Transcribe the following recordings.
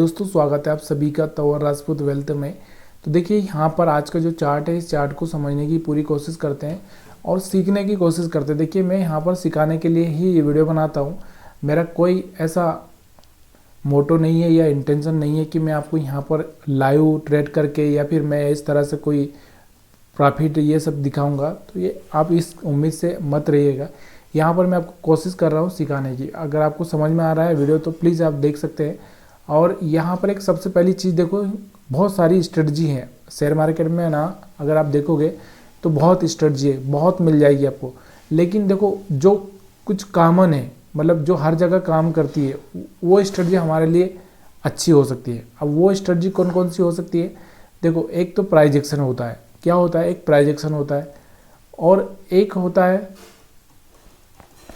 दोस्तों स्वागत है आप सभी का तंवर राजपूत वेल्थ में। तो देखिए यहाँ पर आज का जो चार्ट है, इस चार्ट को समझने की पूरी कोशिश करते हैं और सीखने की कोशिश करते हैं। देखिए मैं यहाँ पर सिखाने के लिए ही ये वीडियो बनाता हूँ। मेरा कोई ऐसा मोटो नहीं है या इंटेंशन नहीं है कि मैं आपको यहाँ पर लाइव ट्रेड करके या फिर मैं इस तरह से कोई प्रॉफिट ये सब दिखाऊंगा। तो ये आप इस उम्मीद से मत रहिएगा। यहाँ पर मैं आपको कोशिश कर रहा हूँ सिखाने की। अगर आपको समझ में आ रहा है वीडियो तो प्लीज़ आप देख सकते हैं। और यहाँ पर एक सबसे पहली चीज़ देखो, बहुत सारी स्ट्रेटजी है शेयर मार्केट में ना। अगर आप देखोगे तो बहुत स्ट्रेटजी है, बहुत मिल जाएगी आपको। लेकिन देखो जो कुछ कॉमन है, मतलब जो हर जगह काम करती है, वो स्ट्रेटजी हमारे लिए अच्छी हो सकती है। अब वो स्ट्रेटजी कौन कौन सी हो सकती है? देखो एक तो प्राइस एक्शन होता है। क्या होता है? एक प्राइस एक्शन होता है और एक होता है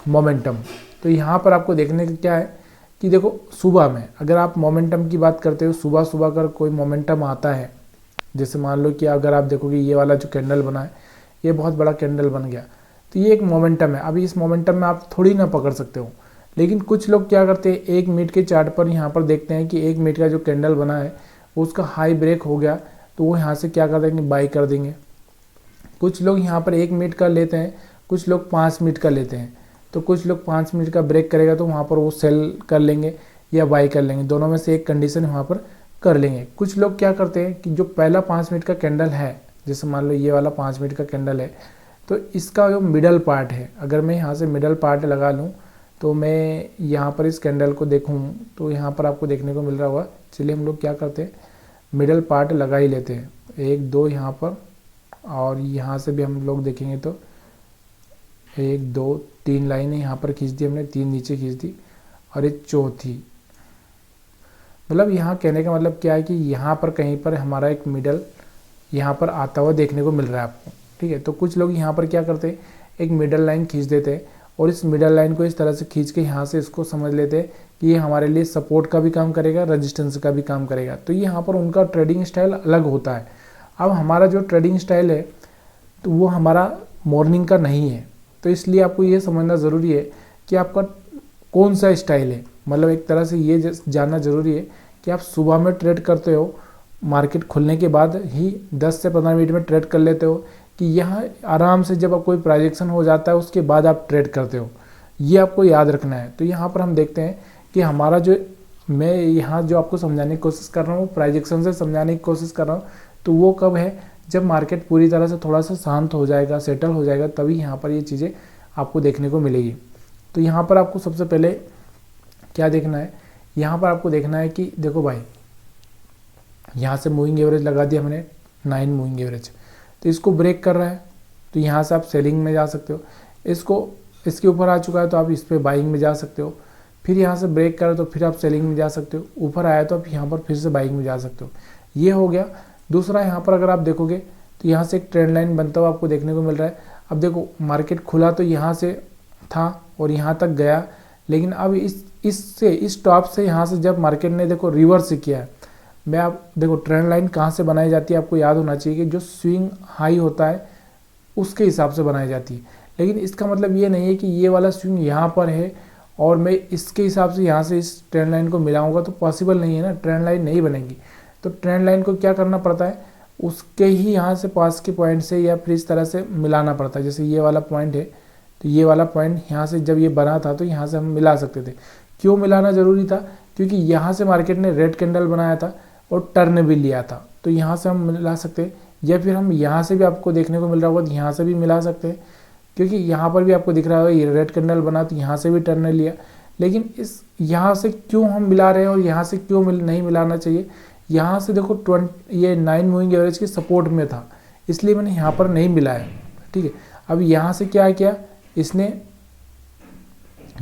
मोमेंटम। तो यहाँ पर आपको देखने का क्या है कि देखो सुबह में अगर आप मोमेंटम की बात करते हो, सुबह सुबह अगर कोई मोमेंटम आता है, जैसे मान लो कि अगर आप देखोगे ये वाला जो कैंडल बना है, ये बहुत बड़ा कैंडल बन गया, तो ये एक मोमेंटम है। अभी इस मोमेंटम में आप थोड़ी ना पकड़ सकते हो। लेकिन कुछ लोग क्या करते हैं, 1 मिनट के चार्ट पर यहाँ पर देखते हैं कि 1 मिनट का जो कैंडल बना है उसका हाई ब्रेक हो गया, तो वो यहाँ से क्या कर देंगे, बाई कर देंगे। कुछ लोग यहाँ पर 1 मिनट का लेते हैं, कुछ लोग 5 मिनट का लेते हैं। तो कुछ लोग 5 मिनट का ब्रेक करेगा तो वहाँ पर वो सेल कर लेंगे या बाई कर लेंगे, दोनों में से एक कंडीशन वहाँ पर कर लेंगे। कुछ लोग क्या करते हैं कि जो पहला 5 मिनट का कैंडल है, जैसे मान लो ये वाला 5 मिनट का कैंडल है, तो इसका जो मिडल पार्ट है, अगर मैं यहाँ से मिडल पार्ट लगा लूँ तो मैं यहाँ पर इस कैंडल को देखूँ तो यहाँ पर आपको देखने को मिल रहा होगा। चलिए हम लोग क्या करते हैं, मिडल पार्ट लगा ही लेते हैं। 1 2 यहाँ पर, और यहाँ से भी हम लोग देखेंगे तो 1 2 3 लाइनें यहाँ पर खींच दी हमने, 3 नीचे खींच दी और एक चौथी। मतलब यहाँ कहने का मतलब क्या है कि यहाँ पर कहीं पर हमारा एक मिडल यहाँ पर आता हुआ देखने को मिल रहा है आपको, ठीक है। तो कुछ लोग यहाँ पर क्या करते हैं, एक मिडल लाइन खींच देते हैं और इस मिडल लाइन को इस तरह से खींच के यहाँ से इसको समझ लेते हैं कि ये हमारे लिए सपोर्ट का भी काम करेगा, रजिस्टेंस का भी काम करेगा। तो यहाँ पर उनका ट्रेडिंग स्टाइल अलग होता है। अब हमारा जो ट्रेडिंग स्टाइल है तो वो हमारा मॉर्निंग का नहीं है। तो इसलिए आपको ये समझना ज़रूरी है कि आपका कौन सा स्टाइल है। मतलब एक तरह से ये जानना ज़रूरी है कि आप सुबह में ट्रेड करते हो, मार्केट खुलने के बाद ही 10 से 15 मिनट में ट्रेड कर लेते हो, कि यहाँ आराम से जब कोई प्राइजेक्शन हो जाता है उसके बाद आप ट्रेड करते हो। ये आपको याद रखना है। तो यहाँ पर हम देखते हैं कि हमारा जो, मैं यहाँ जो आपको समझाने की कोशिश कर रहा हूँ, प्राइजेक्शन से समझाने की कोशिश कर रहा हूँ, तो वो कब है, जब मार्केट पूरी तरह से थोड़ा सा शांत हो जाएगा, सेटल हो जाएगा, तभी यहाँ पर ये चीज़ें आपको देखने को मिलेगी। तो यहाँ पर आपको सबसे पहले क्या देखना है, यहाँ पर आपको देखना है कि देखो भाई, यहाँ से मूविंग एवरेज लगा दिया हमने 9 मूविंग एवरेज, तो इसको ब्रेक कर रहा है, तो यहाँ से आप सेलिंग में जा सकते हो। इसको इसके ऊपर आ चुका है तो आप इस पर बाइंग में जा सकते हो। फिर यहाँ से ब्रेक करो तो फिर आप सेलिंग में जा सकते हो। ऊपर आया तो आप यहाँ पर फिर से बाइंग में जा सकते हो। ये हो गया। दूसरा यहाँ पर अगर आप देखोगे तो यहाँ से एक ट्रेंड लाइन बनता हुआ आपको देखने को मिल रहा है। अब देखो मार्केट खुला तो यहाँ से था और यहाँ तक गया, लेकिन अब इस टॉप से यहाँ से जब मार्केट ने देखो रिवर्स किया है, मैं आप देखो ट्रेंड लाइन कहाँ से बनाई जाती है, आपको याद होना चाहिए कि जो स्विंग हाई होता है उसके हिसाब से बनाई जाती है। लेकिन इसका मतलब ये नहीं है कि ये वाला स्विंग यहाँ पर है और मैं इसके हिसाब से यहाँ से इस ट्रेंड लाइन को मिलाऊंगा, तो पॉसिबल नहीं है ना, ट्रेंड लाइन नहीं बनेगी। तो ट्रेंड लाइन को क्या करना पड़ता है, उसके ही यहाँ से पास के पॉइंट से या फिर इस तरह से मिलाना पड़ता है। जैसे ये वाला पॉइंट है, तो ये वाला पॉइंट यहाँ से जब ये बना था तो यहाँ से हम मिला सकते थे। क्यों मिलाना ज़रूरी था? क्योंकि यहाँ से मार्केट ने रेड कैंडल बनाया था और टर्न भी लिया था, तो यहाँ से हम मिला सकते हैं। या फिर हम यहाँ से भी, आपको देखने को मिल रहा होगा, यहाँ से भी मिला सकते हैं, क्योंकि यहाँ पर भी आपको दिख रहा होगा ये रेड कैंडल बना तो यहाँ से भी टर्न लिया। लेकिन इस यहाँ से क्यों हम मिला रहे हैं और यहाँ से क्यों नहीं मिलाना चाहिए? यहाँ से देखो ये 9 मूविंग एवरेज के सपोर्ट में था, इसलिए मैंने यहाँ पर नहीं मिलाया, ठीक है। अब यहाँ से क्या किया, इसने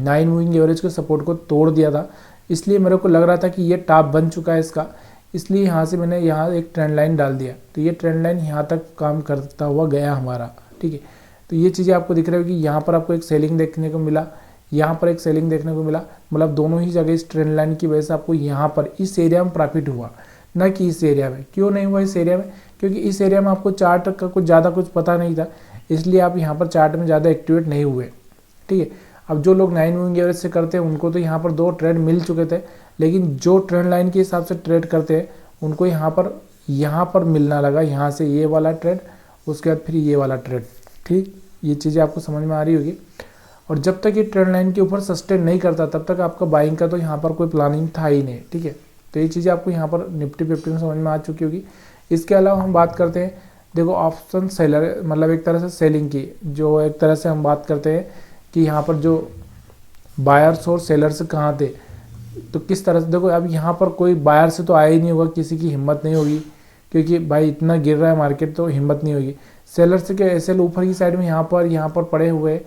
9 मूविंग एवरेज के सपोर्ट को तोड़ दिया था, इसलिए मेरे को लग रहा था कि ये टॉप बन चुका है इसका, इसलिए यहाँ से मैंने यहाँ एक ट्रेंड लाइन डाल दिया। तो ये ट्रेंड लाइन यहाँ तक काम करता हुआ गया हमारा, ठीक है। तो ये चीज़ें आपको दिख रही होगी। यहाँ पर आपको एक सेलिंग देखने को मिला, यहाँ पर एक सेलिंग देखने को मिला, मतलब दोनों ही जगह इस ट्रेंड लाइन की वजह से आपको यहाँ पर इस एरिया में प्रॉफिट हुआ, ना कि इस एरिया में। क्यों नहीं हुआ इस एरिया में? क्योंकि इस एरिया में आपको चार्ट का कुछ ज़्यादा कुछ पता नहीं था, इसलिए आप यहाँ पर चार्ट में ज़्यादा एक्टिवेट नहीं हुए, ठीक है। अब जो लोग 9 मूविंग एवरेज से करते हैं उनको तो यहाँ पर 2 ट्रेड मिल चुके थे, लेकिन जो ट्रेंड लाइन के हिसाब से ट्रेड करते हैं उनको यहाँ पर मिलना लगा, यहाँ से ये वाला ट्रेड, उसके बाद फिर ये वाला ट्रेड। ठीक, ये चीज़ें आपको समझ में आ रही होगी। और जब तक ये ट्रेंड लाइन के ऊपर सस्टेन नहीं करता तब तक आपका बाइंग का तो यहाँ पर कोई प्लानिंग था ही नहीं। ठीक है, तो ये चीज़ें आपको यहाँ पर निफ्टी 50 में समझ में आ चुकी होगी। इसके अलावा हम बात करते हैं, देखो ऑप्शन सेलर मतलब एक तरह से सेलिंग की, जो एक तरह से हम बात करते हैं कि यहाँ पर जो बायर्स और सेलर्स कहाँ थे, तो किस तरह से देखो अब यहाँ पर कोई बायर से तो आया ही नहीं होगा, किसी की हिम्मत नहीं होगी, क्योंकि भाई इतना गिर रहा है मार्केट तो हिम्मत नहीं होगी। सेलर से क्या एसएल ऊपर की साइड में यहाँ पर पड़े हुए,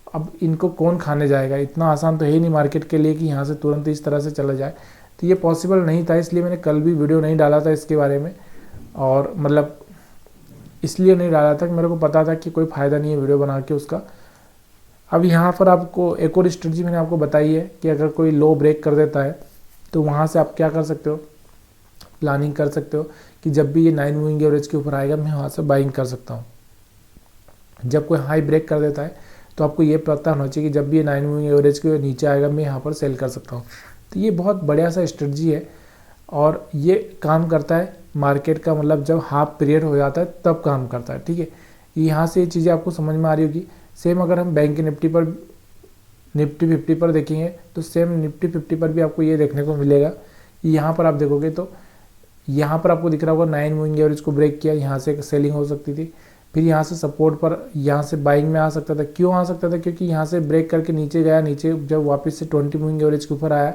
अब इनको कौन खाने जाएगा, इतना आसान तो है ही नहीं मार्केट के लिए कि यहाँ से तुरंत इस तरह से चला जाए, तो ये पॉसिबल नहीं था। इसलिए मैंने कल भी वीडियो नहीं डाला था इसके बारे में, और मतलब इसलिए नहीं डाला था कि मेरे को पता था कि कोई फ़ायदा नहीं है वीडियो बना के उसका। अब यहाँ पर आपको एक और स्ट्रेटजी मैंने आपको बताई है कि अगर कोई लो ब्रेक कर देता है तो वहाँ से आप क्या कर सकते हो, प्लानिंग कर सकते हो कि जब भी ये 9 मूविंग एवरेज के ऊपर आएगा मैं वहाँ से बाइंग कर सकता हूँ। जब कोई हाई ब्रेक कर देता है तो आपको ये पता होना चाहिए कि जब भी ये 9 मूविंग एवरेज के नीचे आएगा मैं यहाँ पर सेल कर सकता हूँ। तो ये बहुत बढ़िया सा स्ट्रेटजी है और ये काम करता है मार्केट का, मतलब जब हाफ पीरियड हो जाता है तब काम करता है। ठीक है, यहाँ से ये चीज़ें आपको समझ में आ रही होगी। सेम अगर हम बैंक निफ्टी 50 पर देखेंगे तो सेम निफ्टी 50 पर भी आपको ये देखने को मिलेगा कि यहाँ पर आप देखोगे तो यहाँ पर आपको दिख रहा होगा 9 मूविंग एवरेज को ब्रेक किया, यहाँ से सेलिंग हो सकती थी, फिर यहाँ से सपोर्ट पर यहाँ से बाइंग में आ सकता था। क्यों आ सकता था, क्योंकि यहाँ से ब्रेक करके नीचे गया, नीचे जब वापस से 20 मूविंग एवरेज के ऊपर आया,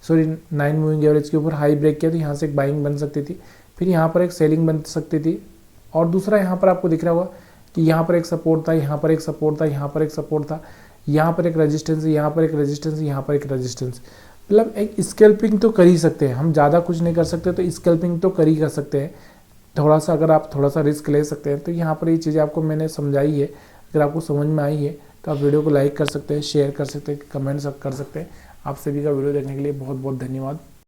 सॉरी 9 मूविंग एवरेज के ऊपर हाई ब्रेक किया तो यहाँ से एक बाइंग बन सकती थी, फिर यहाँ पर एक सेलिंग बन सकती थी। और दूसरा यहाँ पर आपको दिख रहा होगा कि यहाँ पर एक सपोर्ट था, यहाँ पर एक सपोर्ट था, यहाँ पर एक सपोर्ट था, यहाँ पर एक रेजिस्टेंस, यहाँ पर एक रेजिस्टेंस, यहाँ पर एक रेजिस्टेंस। मतलब एक स्कैल्पिंग तो कर ही सकते हैं हम, ज़्यादा कुछ नहीं कर सकते तो स्कैल्पिंग तो कर सकते हैं थोड़ा सा। अगर आप थोड़ा सा रिस्क ले सकते हैं तो यहाँ पर ये चीज़ें आपको मैंने समझाई है। अगर आपको समझ में आई है तो आप वीडियो को लाइक कर सकते हैं, शेयर कर सकते हैं, कमेंट्स कर सकते हैं। आप सभी का वीडियो देखने के लिए बहुत बहुत धन्यवाद।